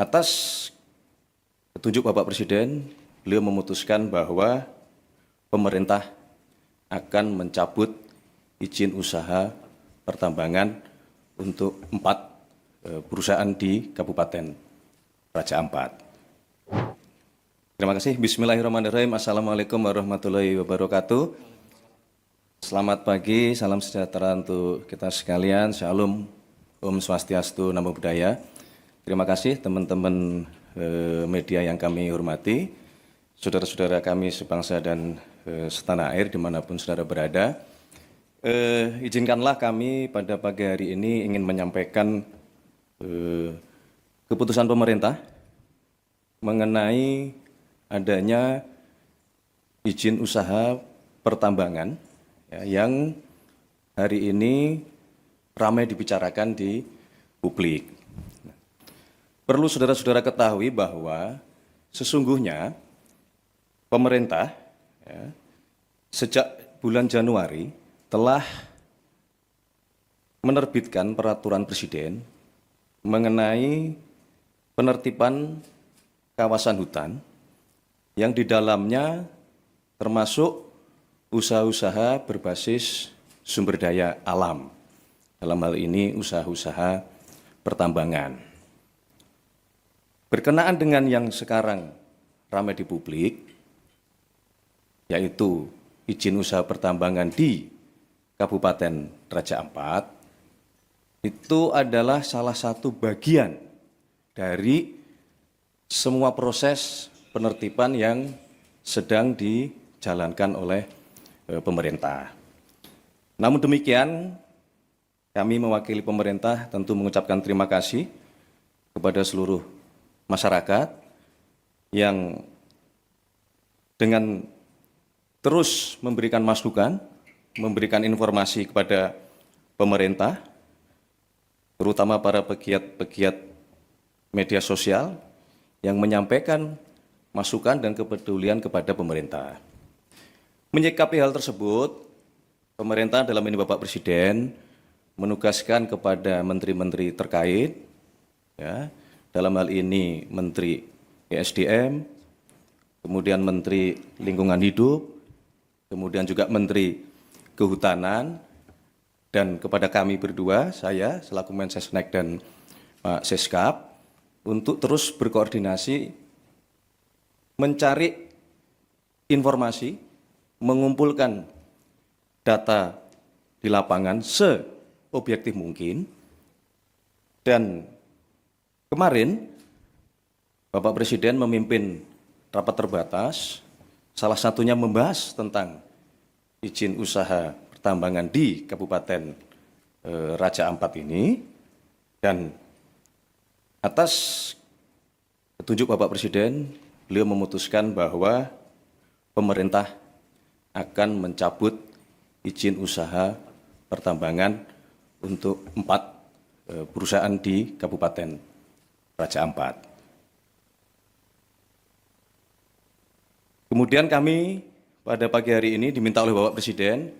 Atas petunjuk Bapak Presiden, beliau memutuskan bahwa pemerintah akan mencabut izin usaha pertambangan untuk 4 perusahaan di Kabupaten Raja Ampat. Terima kasih. Bismillahirrahmanirrahim. Assalamualaikum warahmatullahi wabarakatuh. Selamat pagi, salam sejahtera untuk kita sekalian. Shalom, Om Swastiastu, Namo Buddhaya. Terima kasih teman-teman media yang kami hormati, saudara-saudara kami sebangsa dan setanah air dimanapun saudara berada. Izinkanlah kami pada pagi hari ini ingin menyampaikan keputusan pemerintah mengenai adanya izin usaha pertambangan yang hari ini ramai dibicarakan di publik. Perlu saudara-saudara ketahui bahwa sesungguhnya pemerintah sejak bulan Januari telah menerbitkan peraturan presiden mengenai penertiban kawasan hutan yang di dalamnya termasuk usaha-usaha berbasis sumber daya alam. Dalam hal ini usaha-usaha pertambangan. Berkenaan dengan yang sekarang ramai di publik, yaitu izin usaha pertambangan di Kabupaten Raja Ampat, itu adalah salah satu bagian dari semua proses penertiban yang sedang dijalankan oleh pemerintah. Namun demikian, kami mewakili pemerintah tentu mengucapkan terima kasih kepada seluruh masyarakat yang dengan terus memberikan masukan, memberikan informasi kepada pemerintah, terutama para pegiat-pegiat media sosial yang menyampaikan masukan dan kepedulian kepada pemerintah. Menyikapi hal tersebut, pemerintah dalam ini Bapak Presiden menugaskan kepada menteri-menteri terkait, dalam hal ini Menteri ESDM, kemudian Menteri Lingkungan Hidup, kemudian juga Menteri Kehutanan, dan kepada kami berdua, saya selaku Mensesnek dan Pak Seskap, untuk terus berkoordinasi, mencari informasi, mengumpulkan data di lapangan seobjektif mungkin, dan kemarin, Bapak Presiden memimpin rapat terbatas, salah satunya membahas tentang izin usaha pertambangan di Kabupaten Raja Ampat ini, dan atas petunjuk Bapak Presiden, beliau memutuskan bahwa pemerintah akan mencabut izin usaha pertambangan untuk 4 perusahaan di Kabupaten Raja Ampat. Kemudian kami pada pagi hari ini diminta oleh Bapak Presiden,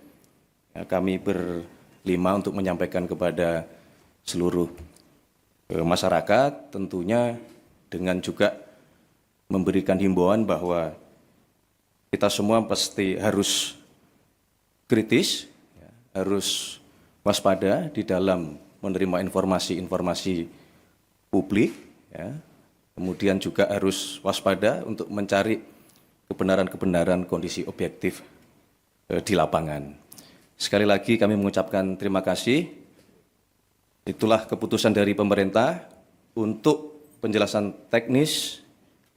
kami berlima untuk menyampaikan kepada seluruh masyarakat, tentunya dengan juga memberikan himbauan bahwa kita semua pasti harus kritis, harus waspada di dalam menerima informasi-informasi publik, kemudian juga harus waspada untuk mencari kebenaran-kebenaran kondisi objektif di lapangan. Sekali lagi kami mengucapkan terima kasih. Itulah keputusan dari pemerintah. Untuk penjelasan teknis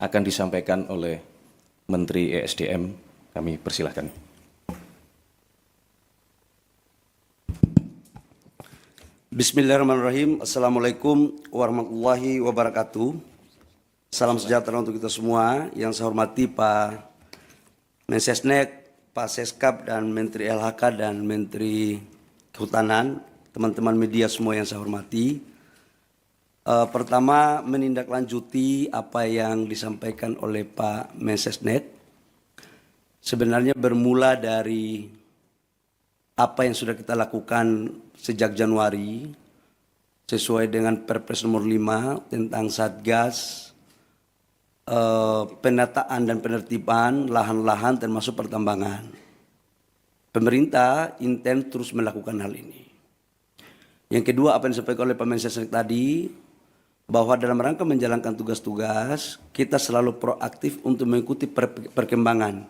akan disampaikan oleh Menteri ESDM. Kami persilahkan. Bismillahirrahmanirrahim. Assalamualaikum warahmatullahi wabarakatuh. Salam sejahtera untuk kita semua. Yang saya hormati Pak Mensesnek, Pak Seskap, dan Menteri LHK dan Menteri Kehutanan, teman-teman media semua yang saya hormati. Pertama, menindaklanjuti apa yang disampaikan oleh Pak Mensesnek. Sebenarnya bermula dari apa yang sudah kita lakukan sejak Januari sesuai dengan Perpres nomor 5 tentang Satgas penataan dan penertiban lahan-lahan termasuk pertambangan. Pemerintah intens terus melakukan hal ini. Yang kedua, apa yang disampaikan oleh Pak Mensesnek tadi, bahwa dalam rangka menjalankan tugas-tugas, kita selalu proaktif untuk mengikuti perkembangan,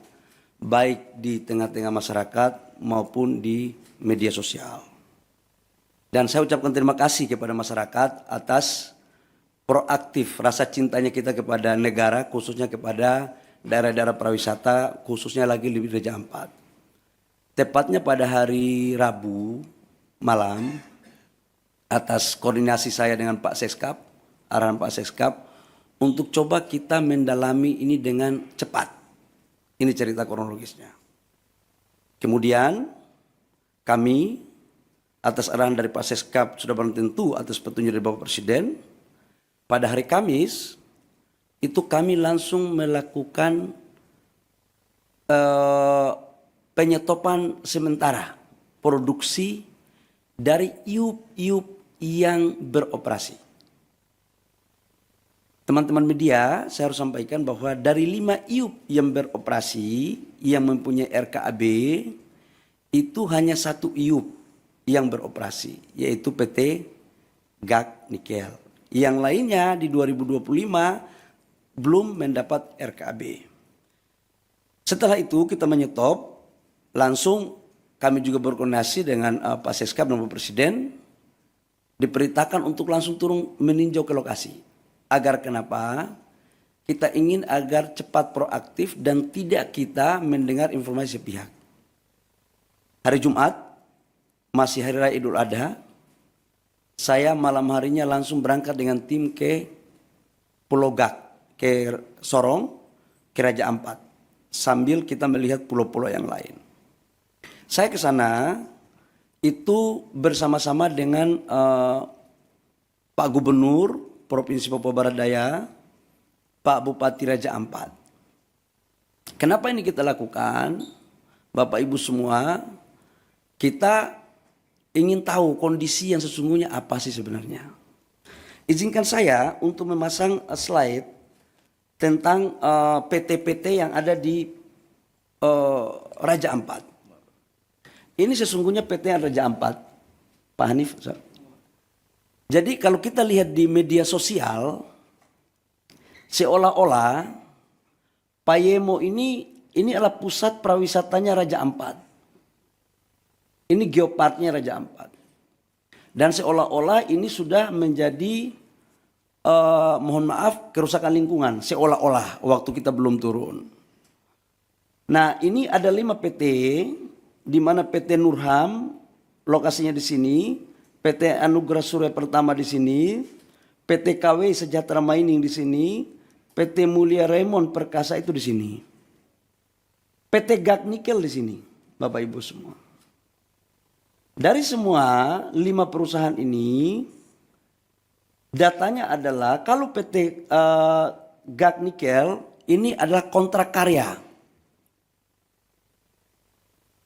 baik di tengah-tengah masyarakat maupun di media sosial. Dan saya ucapkan terima kasih kepada masyarakat atas proaktif rasa cintanya kita kepada negara, khususnya kepada daerah-daerah pariwisata, khususnya lagi di Raja Ampat. Tepatnya pada hari Rabu malam, atas koordinasi saya dengan Pak Seskap, arahan Pak Seskap, untuk coba kita mendalami ini dengan cepat. Ini cerita kronologisnya. Kemudian kami atas arahan dari Pak Seskap sudah barang tentu atas petunjuk dari Bapak Presiden, pada hari Kamis itu kami langsung melakukan penyetopan sementara produksi dari iup-iup yang beroperasi. Teman-teman media, saya harus sampaikan bahwa dari 5 iup yang beroperasi, yang mempunyai RKAB, itu hanya 1 iup yang beroperasi, yaitu PT GAK Nikel. Yang lainnya di 2025 belum mendapat RKAB. Setelah itu kita menyetop, langsung kami juga berkoordinasi dengan Pak Seskap dan Bapak Presiden, diperintahkan untuk langsung turun meninjau ke lokasi. Agar kenapa? Kita ingin agar cepat proaktif dan tidak kita mendengar informasi sepihak. Hari Jumat, masih Hari Raya Idul Adha, saya malam harinya langsung berangkat dengan tim ke Pulau Gak, ke Sorong, ke Raja Ampat. Sambil kita melihat pulau-pulau yang lain. Saya ke sana itu bersama-sama dengan Pak Gubernur Provinsi Papua Barat Daya, Pak Bupati Raja Ampat. Kenapa ini kita lakukan? Bapak Ibu semua, kita ingin tahu kondisi yang sesungguhnya apa sih sebenarnya. Izinkan saya untuk memasang slide tentang PT-PT yang ada di Raja Ampat. Ini sesungguhnya PT yang Raja Ampat, Pak Hanif. Jadi kalau kita lihat di media sosial, seolah-olah Payemo ini adalah pusat pariwisatanya Raja Ampat. Ini geoparknya Raja Ampat. Dan seolah-olah ini sudah menjadi, mohon maaf, kerusakan lingkungan. Seolah-olah waktu kita belum turun. Nah ini ada 5 PT, di mana PT Nurham, lokasinya di sini, PT Anugerah Surya Pertama di sini, PT KW Sejahtera Mining di sini, PT Mulia Raymond Perkasa itu di sini. PT GAK Nikel di sini, Bapak Ibu semua. Dari semua 5 perusahaan ini, datanya adalah kalau PT GAK Nikel ini adalah kontrak karya.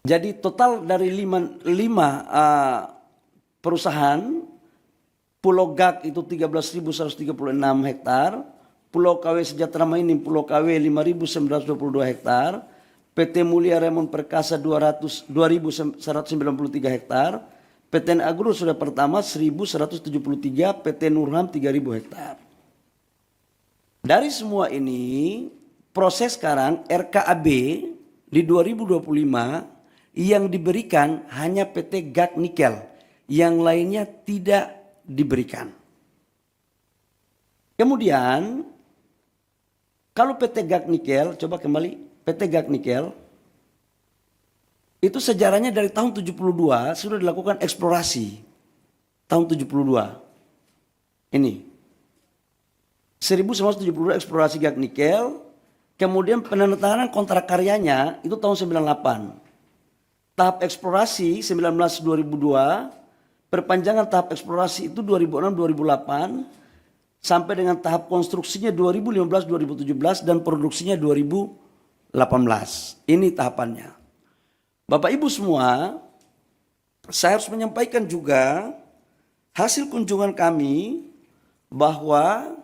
Jadi total dari 5 perusahaan, Pulau GAK itu 13.136 hektar, Pulau KW Sejahtera Mining, Pulau KW 5.922 hektar, PT Mulia Raymond Perkasa 2.193 hektar, PT Agro Surya Pertama 1.173, PT Nurham 3.000 hektar. Dari semua ini, proses sekarang RKAB di 2025 yang diberikan hanya PT GAK Nikel, yang lainnya tidak diberikan. Kemudian, kalau PT GAK Nikel, coba kembali, PT GAK Nikel itu sejarahnya dari tahun 72 sudah dilakukan eksplorasi. Tahun 72. Ini. 1972 eksplorasi GAK Nikel, kemudian penandatanganan kontrak karyanya itu tahun 98. Tahap eksplorasi 2002, perpanjangan tahap eksplorasi itu 2006-2008, sampai dengan tahap konstruksinya 2015-2017 dan produksinya 2018. Ini tahapannya. Bapak Ibu semua, saya harus menyampaikan juga hasil kunjungan kami bahwa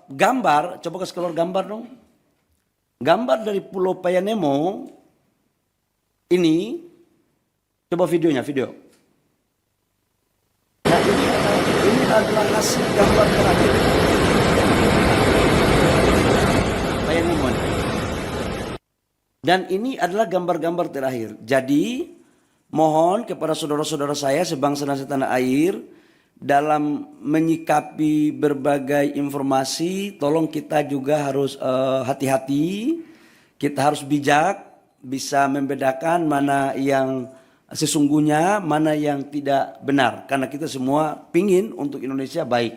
gambar, coba kasih keluar gambar dong. Gambar dari Pulau Payanemo ini, coba videonya, video. Nah ini adalah hasil gambar terakhir. Payanemo. Dan ini adalah gambar-gambar terakhir. Jadi mohon kepada saudara-saudara saya sebangsa dan setanah air, dalam menyikapi berbagai informasi, tolong kita juga harus hati-hati, kita harus bijak, bisa membedakan mana yang sesungguhnya, mana yang tidak benar. Karena kita semua pingin untuk Indonesia baik.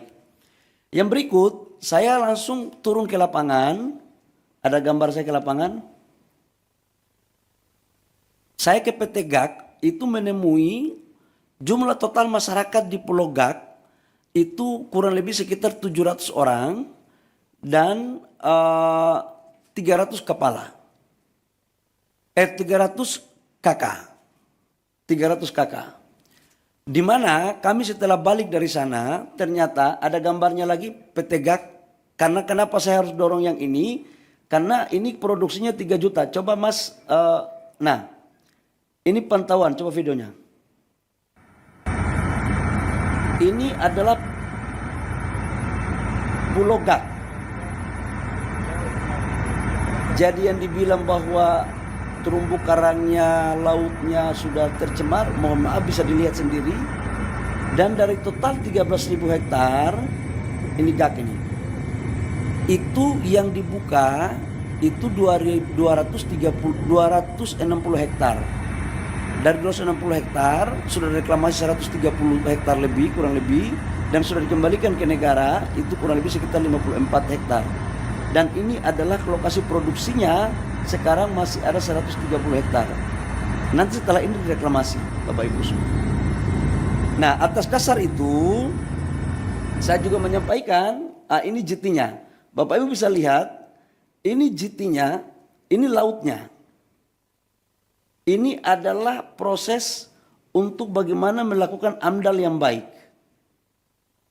Yang berikut, saya langsung turun ke lapangan. Ada gambar saya ke lapangan. Saya ke PT GAK itu menemui jumlah total masyarakat di Pulau GAK itu kurang lebih sekitar 700 orang dan 300 kepala. 300 kakak. 300 kakak. Di mana kami setelah balik dari sana ternyata ada gambarnya lagi PT GAK. Karena kenapa saya harus dorong yang ini? Karena ini produksinya 3 juta. Coba Mas, nah ini pantauan, coba videonya. Ini adalah Pulau GAK. Jadi yang dibilang bahwa terumbu karangnya, lautnya sudah tercemar, mohon maaf bisa dilihat sendiri. Dan dari total 13.000 hektar, ini GAK ini. Itu yang dibuka itu 260 hektar. Dari 260 hektar sudah reklamasi 130 hektar lebih, kurang lebih, dan sudah dikembalikan ke negara itu kurang lebih sekitar 54 hektar. Dan ini adalah lokasi produksinya sekarang masih ada 130 hektar. Nanti setelah ini direklamasi, Bapak Ibu semua. Nah, atas dasar itu saya juga menyampaikan, ini JT-nya. Bapak Ibu bisa lihat, ini JT-nya, ini lautnya. Ini adalah proses untuk bagaimana melakukan AMDAL yang baik.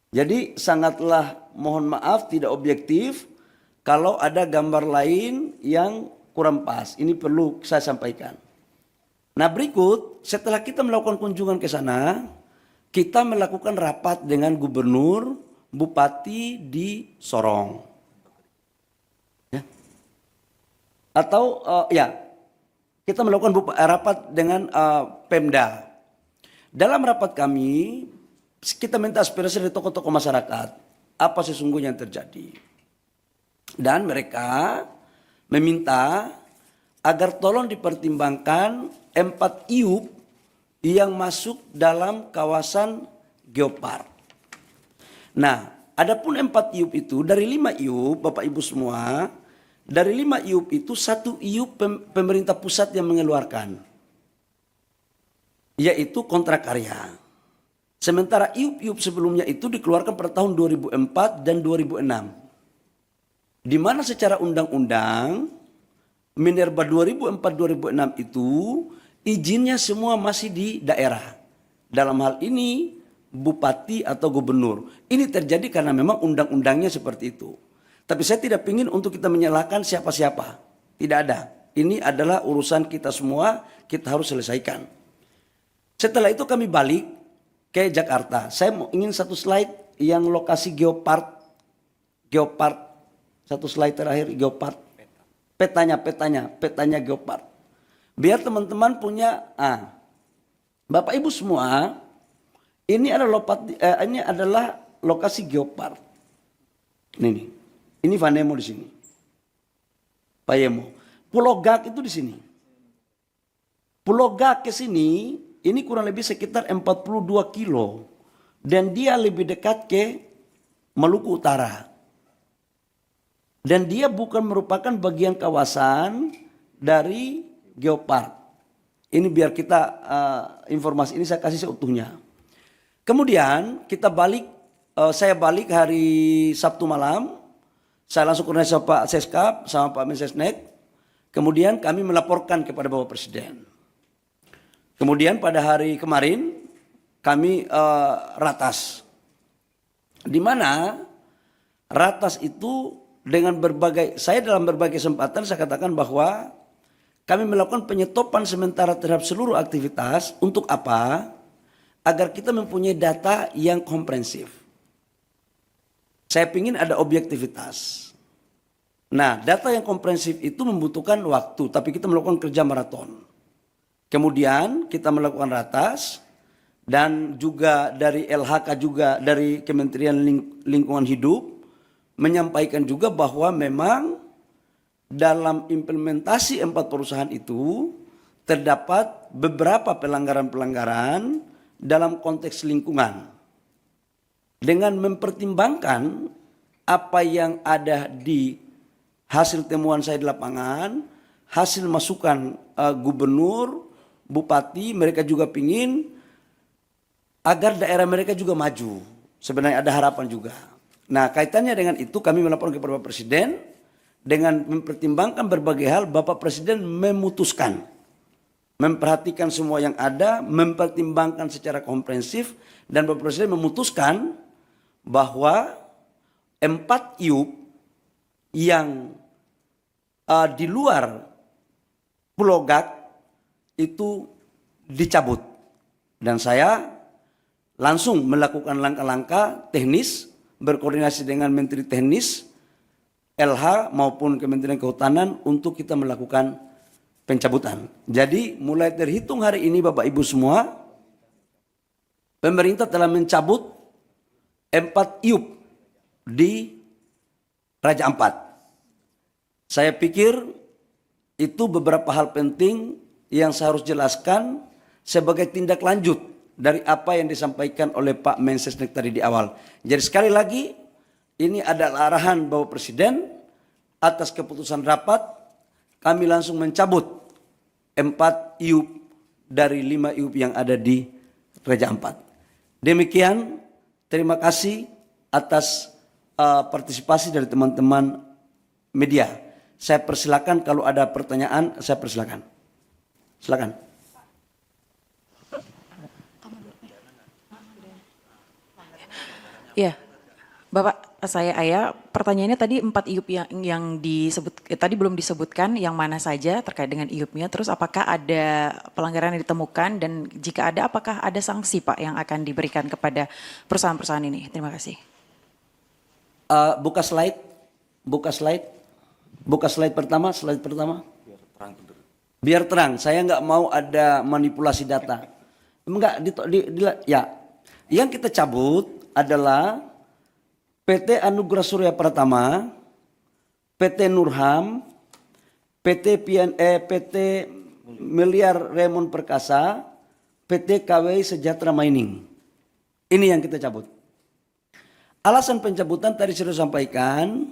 Jadi sangatlah mohon maaf tidak objektif kalau ada gambar lain yang kurang pas. Ini perlu saya sampaikan. Nah berikut setelah kita melakukan kunjungan ke sana, kita melakukan rapat dengan gubernur, bupati di Sorong. Ya. Atau kita melakukan rapat dengan Pemda. Dalam rapat kami, kita minta aspirasi dari tokoh-tokoh masyarakat. Apa sesungguhnya yang terjadi. Dan mereka meminta agar tolong dipertimbangkan 4 IUP yang masuk dalam kawasan Geopark. Nah, adapun 4 IUP itu, dari 5 IUP, Bapak Ibu semua, dari 5 IUP itu 1 IUP pemerintah pusat yang mengeluarkan, yaitu kontrak karya. Sementara IUP-IUP sebelumnya itu dikeluarkan pada tahun 2004 dan 2006. Di mana secara undang-undang Minerba 2004-2006 itu izinnya semua masih di daerah. Dalam hal ini bupati atau gubernur. Ini terjadi karena memang undang-undangnya seperti itu. Tapi saya tidak ingin untuk kita menyalahkan siapa-siapa. Tidak ada. Ini adalah urusan kita semua, kita harus selesaikan. Setelah itu kami balik ke Jakarta. Saya ingin satu slide yang lokasi Geopark. Geopark. Satu slide terakhir Geopark. Petanya Geopark. Biar teman-teman punya, Bapak Ibu semua, ini adalah lokasi Geopark. Ini Vanemo di sini. Payemo. Pulau GAK itu di sini. Pulau GAK ke sini, ini kurang lebih sekitar 42 kilo. Dan dia lebih dekat ke Maluku Utara. Dan dia bukan merupakan bagian kawasan dari Geopark. Ini biar kita informasi ini saya kasih seutuhnya. Kemudian kita balik, saya balik hari Sabtu malam. Saya langsung koordinasi sama Pak Seskap, sama Pak Mensesnek. Kemudian kami melaporkan kepada Bapak Presiden. Kemudian pada hari kemarin, kami ratas. Di mana ratas itu dengan berbagai, saya dalam berbagai kesempatan saya katakan bahwa kami melakukan penyetopan sementara terhadap seluruh aktivitas. Untuk apa? Agar kita mempunyai data yang komprehensif. Saya ingin ada objektivitas. Nah, data yang komprehensif itu membutuhkan waktu, tapi kita melakukan kerja maraton. Kemudian kita melakukan ratas, dan juga dari LHK juga dari Kementerian Lingkungan Hidup menyampaikan juga bahwa memang dalam implementasi 4 perusahaan itu terdapat beberapa pelanggaran-pelanggaran dalam konteks lingkungan. Dengan mempertimbangkan apa yang ada di hasil temuan saya di lapangan, hasil masukan gubernur, bupati, mereka juga ingin agar daerah mereka juga maju. Sebenarnya ada harapan juga. Nah, kaitannya dengan itu kami melaporkan kepada Bapak Presiden, dengan mempertimbangkan berbagai hal, Bapak Presiden memutuskan, memperhatikan semua yang ada, mempertimbangkan secara komprehensif, dan Bapak Presiden memutuskan bahwa 4 IUP yang di luar Pulau Gak itu dicabut. Dan saya langsung melakukan langkah-langkah teknis, berkoordinasi dengan Menteri Teknis, LH maupun Kementerian Kehutanan untuk kita melakukan pencabutan. Jadi mulai terhitung hari ini Bapak Ibu semua, pemerintah telah mencabut 4 IUP di Raja Ampat. Saya pikir itu beberapa hal penting yang saya harus jelaskan sebagai tindak lanjut dari apa yang disampaikan oleh Pak Mensesnek tadi di awal. Jadi sekali lagi, ini adalah arahan Bapak Presiden atas keputusan rapat, kami langsung mencabut 4 IUP dari 5 IUP yang ada di Raja Ampat. Demikian, terima kasih atas partisipasi dari teman-teman media. Saya persilakan kalau ada pertanyaan, saya persilakan. Silakan. Ya, Bapak, saya Aya. Pertanyaannya tadi 4 IUP yang disebut tadi belum disebutkan yang mana saja terkait dengan IUP-nya. Terus apakah ada pelanggaran yang ditemukan dan jika ada apakah ada sanksi Pak yang akan diberikan kepada perusahaan-perusahaan ini? Terima kasih. Buka slide pertama. Biar terang. Saya nggak mau ada manipulasi data. Enggak, ya. Yang kita cabut adalah PT Anugerah Surya Pratama, PT Nurham, PT Miliar Raymond Perkasa, PT KWI Sejahtera Mining. Ini yang kita cabut. Alasan pencabutan tadi sudah sampaikan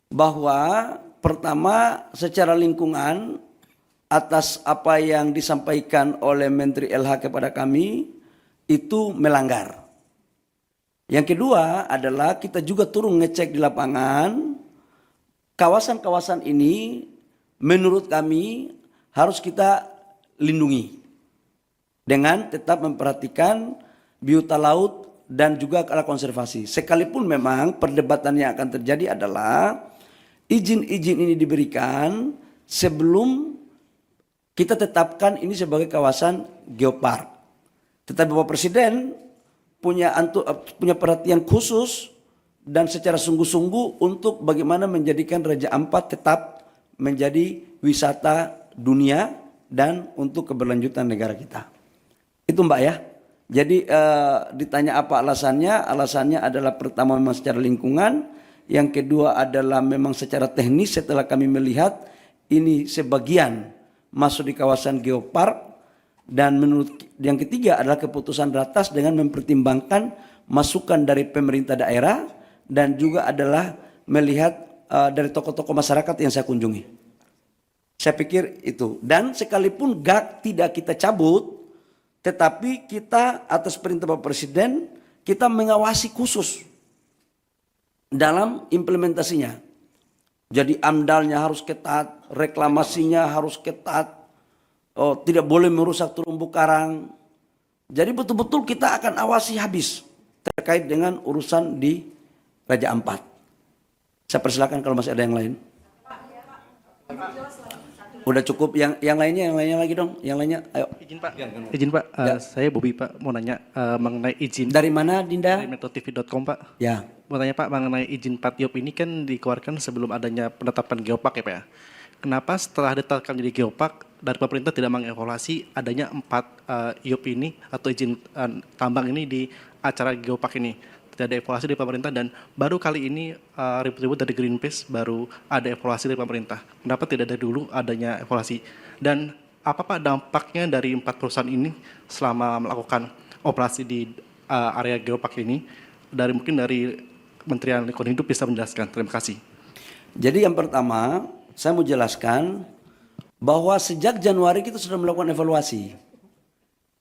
bahwa pertama secara lingkungan atas apa yang disampaikan oleh Menteri LH kepada kami itu melanggar. Yang kedua adalah kita juga turun ngecek di lapangan, kawasan-kawasan ini menurut kami harus kita lindungi dengan tetap memperhatikan biota laut dan juga ala konservasi. Sekalipun memang perdebatan yang akan terjadi adalah izin-izin ini diberikan sebelum kita tetapkan ini sebagai kawasan geopark. Tetapi Bapak Presiden punya perhatian khusus dan secara sungguh-sungguh untuk bagaimana menjadikan Raja Ampat tetap menjadi wisata dunia dan untuk keberlanjutan negara kita. Itu Mbak ya. Jadi ditanya apa alasannya? Alasannya adalah pertama memang secara lingkungan, yang kedua adalah memang secara teknis setelah kami melihat ini sebagian masuk di kawasan geopark. Dan menurut yang ketiga adalah keputusan ratas dengan mempertimbangkan masukan dari pemerintah daerah dan juga adalah melihat dari tokoh-tokoh masyarakat yang saya kunjungi. Saya pikir itu. Dan sekalipun GAK tidak kita cabut, tetapi kita atas perintah Bapak Presiden kita mengawasi khusus dalam implementasinya. Jadi amdalnya harus ketat, reklamasinya harus ketat. Tidak boleh merusak terumbu karang, Jadi betul-betul kita akan awasi habis terkait dengan urusan di Raja Ampat. Saya persilakan kalau masih ada yang lain. Udah cukup, yang lainnya lagi dong, yang lainnya, ayo. Izin Pak, saya Bobi Pak, mau nanya mengenai izin Dari mana, Dinda? dari metrotv.com Pak. Ya. Mau tanya Pak, mengenai izin 4 IOP ini kan dikeluarkan sebelum adanya penetapan geopark ya Pak ya. Kenapa setelah ditetapkan jadi geopark, dari pemerintah tidak mengevaluasi adanya 4 IOP ini atau izin tambang ini di acara geopark ini? Tidak ada evaluasi dari pemerintah dan baru kali ini ribut-ribut dari Greenpeace baru ada evaluasi dari pemerintah. Kenapa tidak dari dulu adanya evaluasi? Dan apa Pak dampaknya dari 4 perusahaan ini selama melakukan operasi di area geopark ini? Mungkin dari Kementerian Lingkungan Hidup bisa menjelaskan. Terima kasih. Jadi yang pertama, saya mau jelaskan bahwa sejak Januari kita sudah melakukan evaluasi.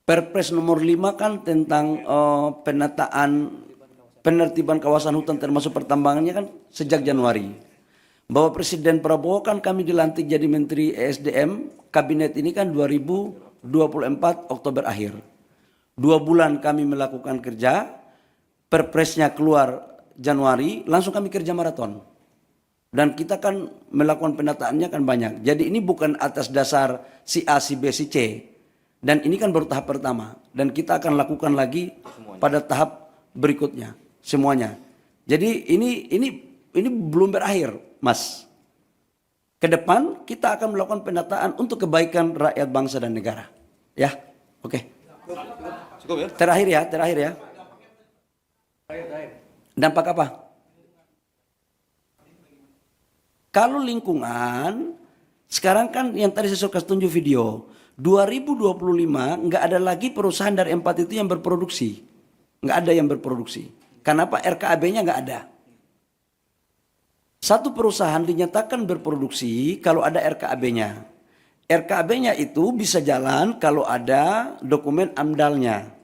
Perpres nomor 5 kan tentang penertiban kawasan hutan termasuk pertambangannya kan sejak Januari. Bahwa Presiden Prabowo kan kami dilantik jadi Menteri ESDM, kabinet ini kan 2024 Oktober akhir. 2 bulan kami melakukan kerja, perpresnya keluar Januari, langsung kami kerja maraton. Dan kita kan melakukan penataannya kan banyak. Jadi ini bukan atas dasar si A, si B, si C. Dan ini kan baru tahap pertama. Dan kita akan lakukan lagi pada tahap berikutnya. Semuanya. Jadi ini belum berakhir, Mas. Ke depan kita akan melakukan penataan untuk kebaikan rakyat bangsa dan negara. Ya, oke. Cukup ya? Terakhir ya. Dampak apa? Kalau lingkungan, sekarang kan yang tadi saya suka tunjuk video, 2025 nggak ada lagi perusahaan dari 4 itu yang berproduksi. Nggak ada yang berproduksi. Kenapa? RKAB-nya nggak ada. Satu perusahaan dinyatakan berproduksi kalau ada RKAB-nya. RKAB-nya itu bisa jalan kalau ada dokumen AMDAL-nya.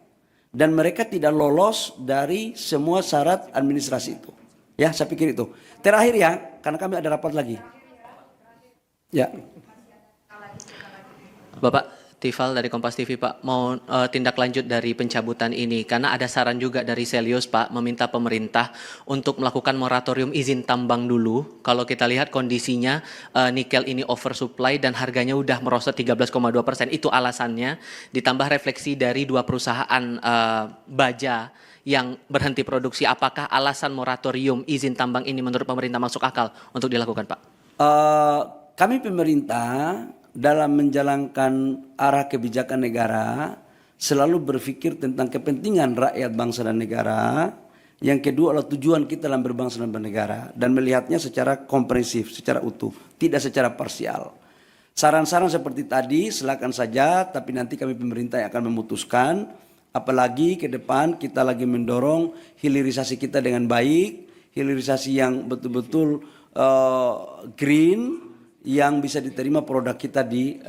Dan mereka tidak lolos dari semua syarat administrasi itu. Ya, saya pikir itu. Terakhir ya, karena kami ada rapat lagi. Ya. Bapak Tifal dari Kompas TV Pak, mau tindak lanjut dari pencabutan ini karena ada saran juga dari Selius Pak meminta pemerintah untuk melakukan moratorium izin tambang dulu. Kalau kita lihat kondisinya nikel ini oversupply dan harganya udah merosot 13,2%, itu alasannya, ditambah refleksi dari 2 perusahaan baja yang berhenti produksi. Apakah alasan moratorium izin tambang ini menurut pemerintah masuk akal untuk dilakukan Pak? Kami pemerintah dalam menjalankan arah kebijakan negara selalu berpikir tentang kepentingan rakyat bangsa dan negara. Yang kedua adalah tujuan kita dalam berbangsa dan bernegara dan melihatnya secara komprehensif, secara utuh, tidak secara parsial. Saran-saran seperti tadi silakan saja, tapi nanti kami pemerintah yang akan memutuskan. Apalagi ke depan kita lagi mendorong hilirisasi kita dengan baik, hilirisasi yang betul-betul green, yang bisa diterima produk kita di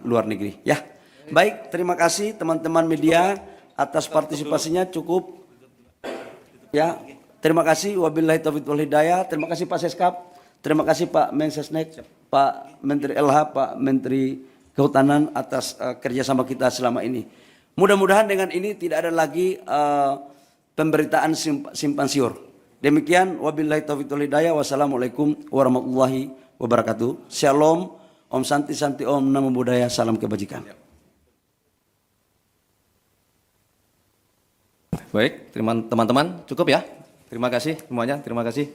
luar negeri. Ya, baik. Terima kasih teman-teman media atas partisipasinya. Cukup. Ya, terima kasih. Wabillahi taufiq wal hidayah. Terima kasih Pak Seskap. Terima kasih Pak Mensesnek, Pak Menteri LH, Pak Menteri Kehutanan atas kerjasama kita selama ini. Mudah-mudahan dengan ini tidak ada lagi pemberitaan simpang siur. Demikian. Wabillahi taufiq wal hidayah. Wassalamualaikum warahmatullahi wabarakatuh. Shalom, Om Santi Santi Om, Namo Buddhaya, salam kebajikan. Baik, teman-teman, cukup ya. Terima kasih semuanya, terima kasih.